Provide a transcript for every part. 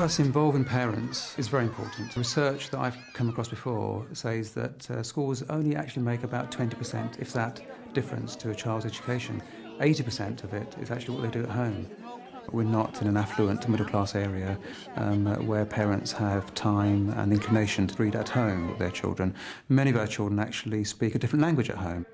For us, involving parents is very important. Research that I've come across before says that schools only actually make about 20%, if that, difference to a child's education. 80% of it is actually what they do at home. We're not in an affluent middle-class area where parents have time and inclination to read at home with their children. Many of our children actually speak a different language at home.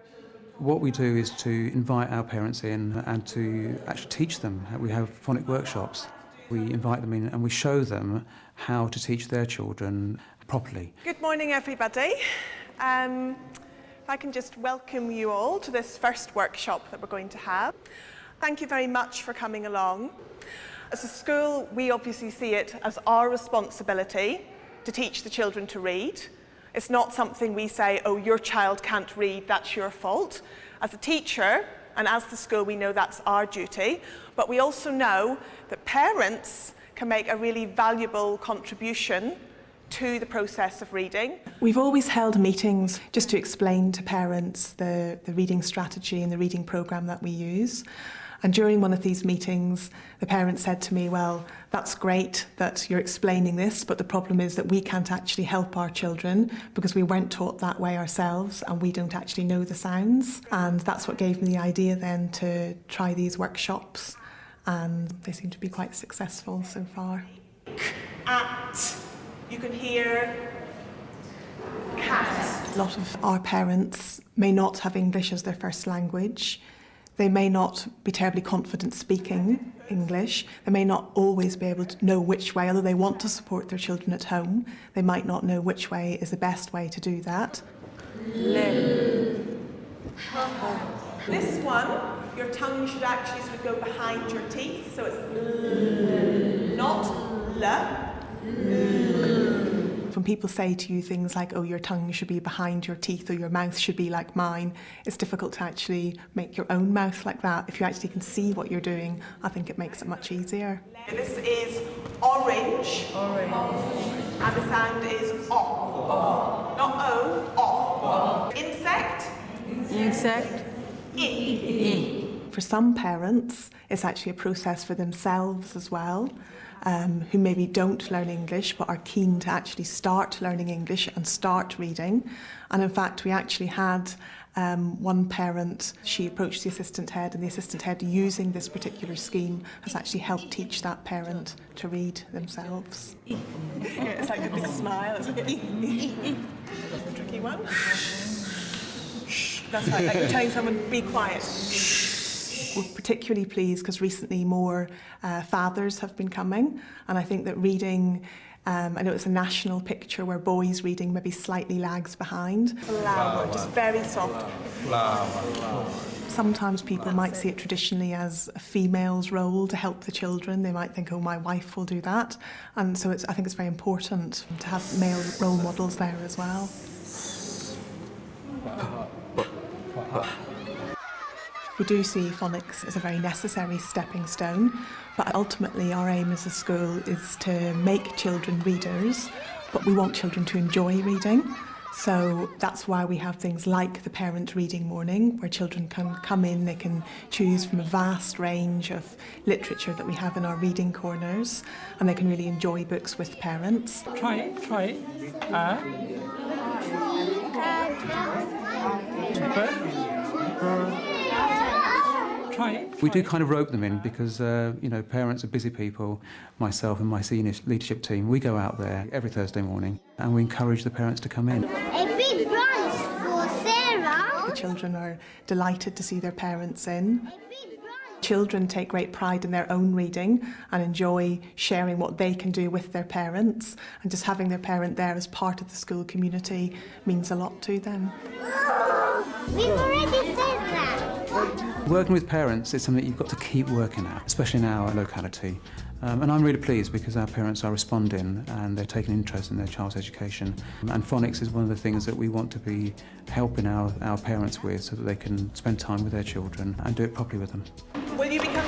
What we do is to invite our parents in and to actually teach them. We have phonic workshops. We invite them in and we show them how to teach their children properly. Good morning, everybody. If I can just welcome you all to this first workshop that we're going to have. Thank you very much for coming along. As a school, we obviously see it as our responsibility to teach the children to read. It's not something we say, oh, your child can't read, that's your fault. As a teacher, and as the school, we know that's our duty, but we also know that parents can make a really valuable contribution to the process of reading. We've always held meetings just to explain to parents the reading strategy and the reading programme that we use. And during one of these meetings, the parent said to me, well, that's great that you're explaining this, but the problem is that we can't actually help our children because we weren't taught that way ourselves and we don't actually know the sounds. And that's what gave me the idea then to try these workshops, and they seem to be quite successful so far. At, you can hear cat. A lot of our parents may not have English as their first language. They may not be terribly confident speaking English. They may not always be able to know which way, although they want to support their children at home, they might not know which way is the best way to do that. This one, your tongue should actually sort of go behind your teeth, so it's not l. When people say to you things like, oh, your tongue should be behind your teeth or your mouth should be like mine, it's difficult to actually make your own mouth like that. If you actually can see what you're doing, I think it makes it much easier. This is orange. Orange. And the sound is o. Not o, o. Insect. Insect. I. For some parents, it's actually a process for themselves as well. Who maybe don't learn English but are keen to actually start learning English and start reading. And in fact, we actually had one parent, she approached the assistant head, and the assistant head, using this particular scheme, has actually helped teach that parent to read themselves. It's like a big smile. It's like a tricky one. That's right, like you're telling someone, be quiet. We're particularly pleased because recently more fathers have been coming, and I think that reading, I know it's a national picture where boys reading maybe slightly lags behind. Flower, just very soft. Flower. Sometimes people might see it traditionally as a female's role to help the children. They might think, oh, my wife will do that. And so I think it's very important to have male role models there as well. We do see phonics as a very necessary stepping stone, but ultimately our aim as a school is to make children readers, but we want children to enjoy reading. So that's why we have things like the parent reading morning, where children can come in, they can choose from a vast range of literature that we have in our reading corners, and they can really enjoy books with parents. Try it. We do kind of rope them in because, parents are busy people. Myself and my senior leadership team, we go out there every Thursday morning and we encourage the parents to come in. A big brunch for Sarah. The children are delighted to see their parents in. Children take great pride in their own reading and enjoy sharing what they can do with their parents, and just having their parent there as part of the school community means a lot to them. We've already said that. Working with parents is something that you've got to keep working at, especially in our locality. And I'm really pleased because our parents are responding and they're taking interest in their child's education. And phonics is one of the things that we want to be helping our parents with so that they can spend time with their children and do it properly with them. Will you be coming